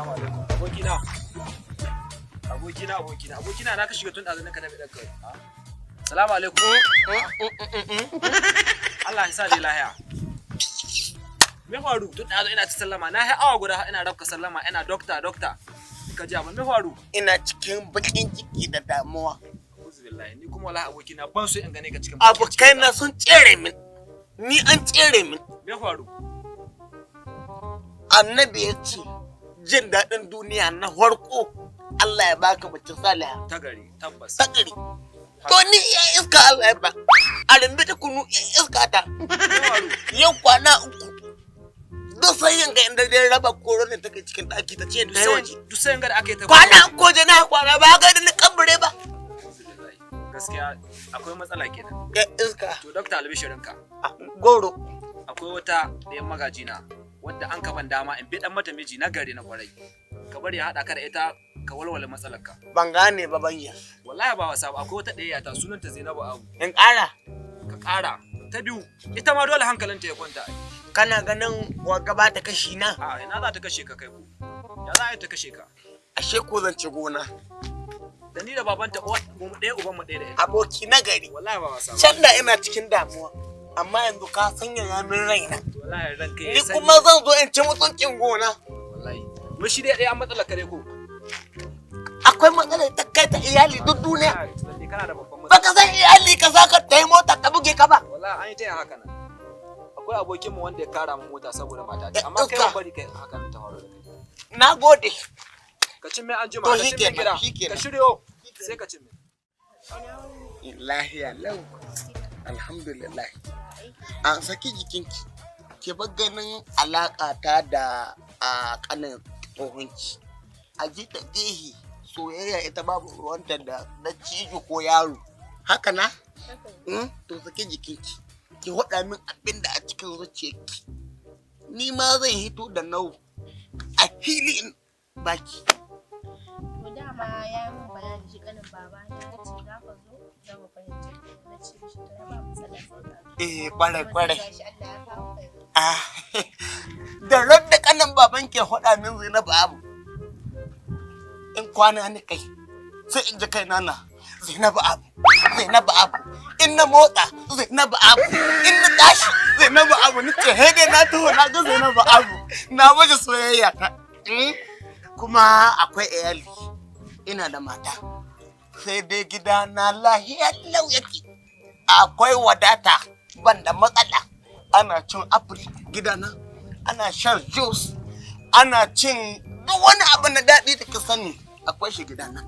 Assalamu alaikum. Abokina na ka shiga tun ɗazu ka nabi ɗan kai. Assalamu alaikum. Allah ya sa dai lahiya. Me faru tun ɗazu ina ci sallama na awa guda ina rabka sallama ina dokta. Ka ji abin me faru? Ina cikin bakin ciki da damuwa. Alhamdulillah ni kuma wallahi abokina ban so in gane ka cikin abokaina sun tsere min. Ni an tsere min. Me faru? Annabi ya ce jin daɗin duniya na farko Allah ya baka mace saliha. Tagari tabbas. Tagari. To ni ya iska Allah ya ba. A lambe da kunu ya iska ta. Yau kwana uku. Duk sai yin ga inda dai raba korona take cikin ɗaki ta ce ta waje. Duk sai yin ga da aka yi ta kwana ko je na kwana ba ga da ni kabure ba. Gaskiya akwai matsala kenan. Ya iska. To Dr. Albishirinka. Goro. Akwai wata ɗayan magajina wadda an kaban dama in bi dan mata miji na gari na kwarai. Ka bari ya haɗa ka da ita ka walwala matsalarka. Ban gane ba banya. Wallahi ba wasa ba akwai wata ɗaya ta sunanta Zainabu Abu. In ƙara. Ka ƙara. Ta biyu ita ma dole hankalinta ya kwanta. Kana ganin wagga ba ta kashi na? A ina za ta kashe ka kai ku? Ya za a yi ta kashe ka? Ashe ko zan ci gona. Da ni da babanta mu ɗaya uban mu ɗaya da ita. Aboki na gari. Wallahi ba wasa ba. Can da ina cikin damuwa. Amma yanzu ka sanya yamin raina. Wallahi ranka ya ni kuma zan zo in ci mutuncin gona. Wallahi. Mu shi dai ɗaya an matsala kare ko. Akwai matsala ta kai ta iyali duk duniya. Kana da babban matsala. Baka san iyali ka saka ta yi mota ta buge ka ba. Wallahi an yi ta yin haka nan. Akwai abokin mu wanda ya kara mu mota saboda mata ta amma kai ba bari kai haka ta faru da kai. Na gode. Ka cin mai anjima ka cin mai gida. Ka shiryo sai ka cin mai. Lahiya lau. Alhamdulillah. An saki jikinki. Ki bar ganin alaka ta da kanin tsohonki. A ji ta gehe soyayya ita babu ruwanta da na cijo ko yaro. Haka na? To saki jikinki. Ki haɗa min abin da a cikin zuciyarki. Ni ma zan hito da nau a filin baki. To dama ya yi min bayani shi kanin baba na ya ce za ka zo za mu fahimci na ce shi to ya ba mu sallar Kwarai. Da radda kanin baban ke haɗa min Zainabu Abu. In kwana ni kai sai in ji kai nana Zainabu Abu. In na motsa Zainabu Abu. In na tashi Zainabu Abu. Ni ce hede na taho na ga Zainabu Abu. Na waje soyayya ta. Kuma akwai iyali. Ina da mata. Sai dai gida na lahiya lau yake. Akwai wadata ban da matsala. Ana cin apple gidana. Ana shan juice. Ana cin duk wani abu na daɗi da ka sani. Akwai shi gidana.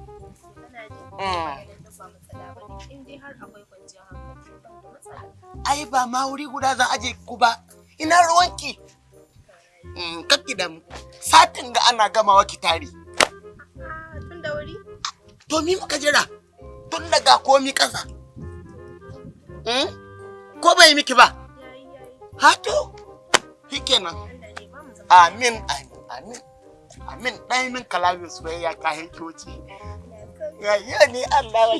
Ai ba ma wuri guda za aje ku ba. Ina ruwanki. Kakki da mu. Satin ga ana gamawa ki tare. Tun da wuri? To mi muka jira? Tun daga komi ƙasa. Ko bai miki ba? Hato? Shikenan. Amin. Ɗaya min kalamin soyayya kayan coci. Yayya ni Allah wa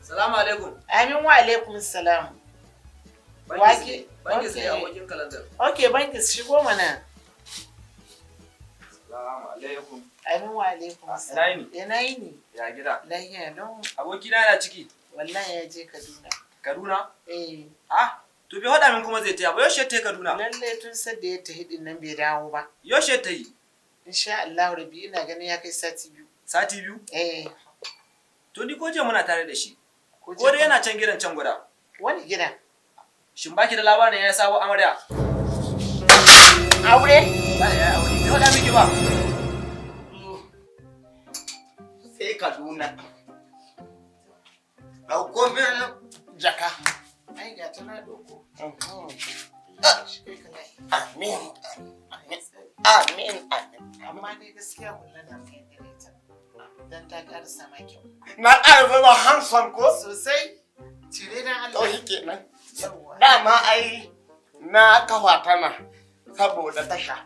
Salamu alaikum. Amin wa alaikum salam. Banki sai abokin kalandar. Okay, banki shigo mana. Salamu alaikum. Amin wa alaikum salam. Ina yini? Ya gida. Lahiya don. Abokina yana ciki. Wallahi ya je Kaduna. Kaduna? Eh. To bai hada min kuma zai taya ba yaushe ta yi Kaduna? Lalle tun sadda ya tafi din nan bai dawo ba. Yaushe ta yi? Insha Allah Rabbi ina ganin ya kai sati 2. Sati 2? Eh. To ni ko je muna tare da shi. Ko dai yana can gidan can guda. Wani gida? Shin baki da labarin ya sabo amarya? Aure? Ba ya aure. Bai hada miki ba. sai Kaduna. Ɗauko min jaka. Ai ga tana ɗauko. Amin. Amin. Amma dai gaskiya wallan na fiye da ita. Dan ta ƙara sama kyau. Na ƙara zama handsome ko? Sosai. Cire dan Allah. Ɗauki kenan. Dama ai na kafa tana saboda tasha.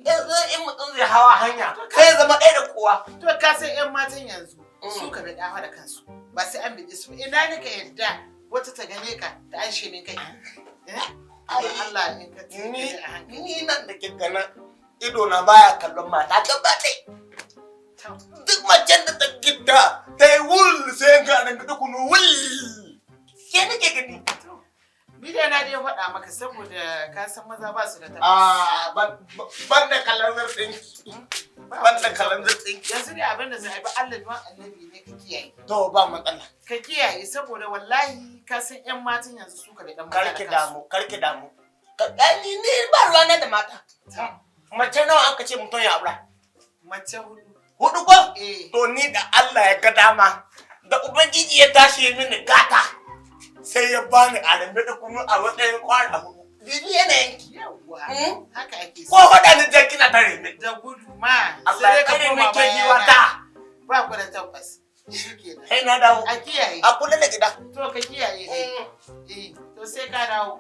Yanzu in mutum zai hawa hanya sai zama ɗaya da kowa. To ka san ƴan matan yanzu su ka bi dawa da kansu. Ba sai an biɗi su. Ina nika yadda wata ta gane ka ta anshe min kai. Allah in ka tsine a hankali. Ni nan da kin gana ido na baya kallon mata gaba ɗaya. Duk macen da ta gidda ta yi wul sai ga nan ga kunu wul. Ke nake gani. Ni dai na dai faɗa maka saboda ka san maza ba su da tabbas. Ban da kalandar ɗinki. Ban da kalandar ɗinki. Yanzu dai abin da zai bi Allah ma annabi ne ka kiyaye. To ba matsala. Ka kiyaye saboda wallahi ka san ƴan matan yanzu suka da ɗan mata. Karki damu. Ni ba ruwana da mata. Mace nawa aka ce mutum ya aura? Mace 4. 4 ko? Eh. To ni da Allah ya ga dama. Da Ubangiji ya tashi ya mini gata. Sai ya bani alambe da kunu a matsayin kwara 4. Bibi yanayin ki. Yawwa. Haka ake so. Ko faɗa ni da kina tare ne. Da gudu ma. Allah ya kare min ke giwata. Ba ku da tabbas. Shikenan. Sai na dawo. A kiyaye. A kula da gida. To ka kiyaye dai. To sai ka dawo.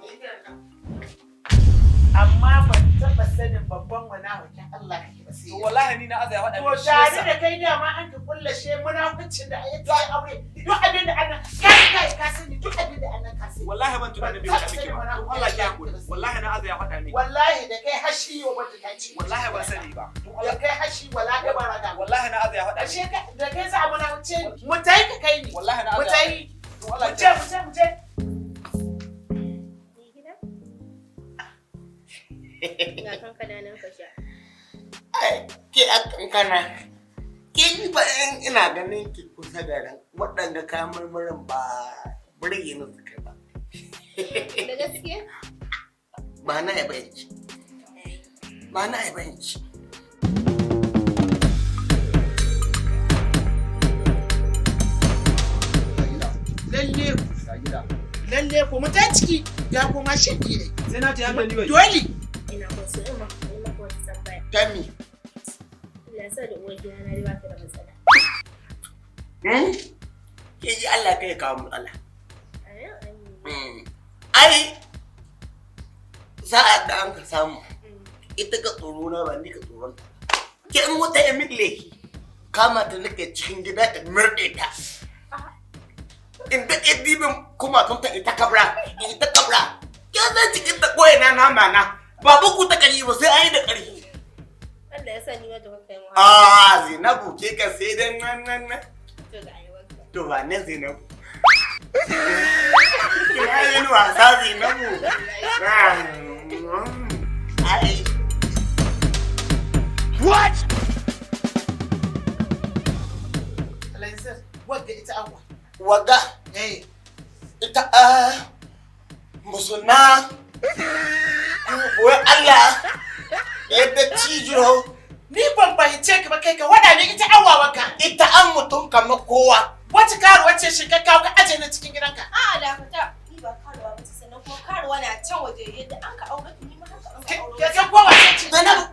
Amma ban taɓa sanin babban wani hakin Allah kake ba sai. To wallahi ni na azaya faɗa To tare da kai dama an ka kullashe munafincin da ya tsaye aure. Duk abin da annan kai ka sani duk abin da annan ka sani. wallahi ban tunanin bai faɗa miki ba Allah ya hakuri wallahi na azaya faɗa miki Wallahi da kai hashi wa wanda ta ci. wallahi ban sani ba Da kai hashi wala da baraka. wallahi na azaya faɗa miki Ashe da kai za mu na wuce mu tai ka kai ni. wallahi na Mu azaya tai. wallahi Mu je. Ga kankana nan ka sha. Ai, ke a kankana. Ke ni ba ina ganin ki kusa da ran waɗanda kayan marmarin ba burge ni suka ba. Da gaske? Ba na yabanci. Ba na yabanci. Lalle ko mu ta ciki ya kuma shi ne. sai na ta hankali bai Dole. Ina so in maka wata tambaya. Tami. Allah sa da uwar gida na riba ta da matsala. Ke ji Allah kai kawo matsala. Ayo, Ai, sa'ad da an ka samu, ita ka tsoro na ba ni ka tsoron ta. Ke in wata ya min laifi, kama ta nake cikin gida ta murɗe ta. In da ke dibin kuma tun ta ita kabra. Ke zan cikin ta koya na nama na. Ba bugu ta kari ba sai an yi da ƙarfi. Allah ya sa ni wata baka yi Zainabu ke ka sai dan nan. To ga yi wanka. To ba ne Zainabu. Kina yin wasa Zainabu. Ai. What? Alaizar, wadda ita awa. Waga ita musulma wai Allah yadda cijo. Ni ban fahimce ka ba kai ka wada ni ita awa waka. Ita an mutum kamar kowa. Wace karuwa ce shi ka kawo ka aje na cikin gidanka? A'a da fita ni ba karuwa ba sannan kuma karuwa na can waje yadda an ka aure ni ma haka an ka aure. Ke kowa ce? Zainabu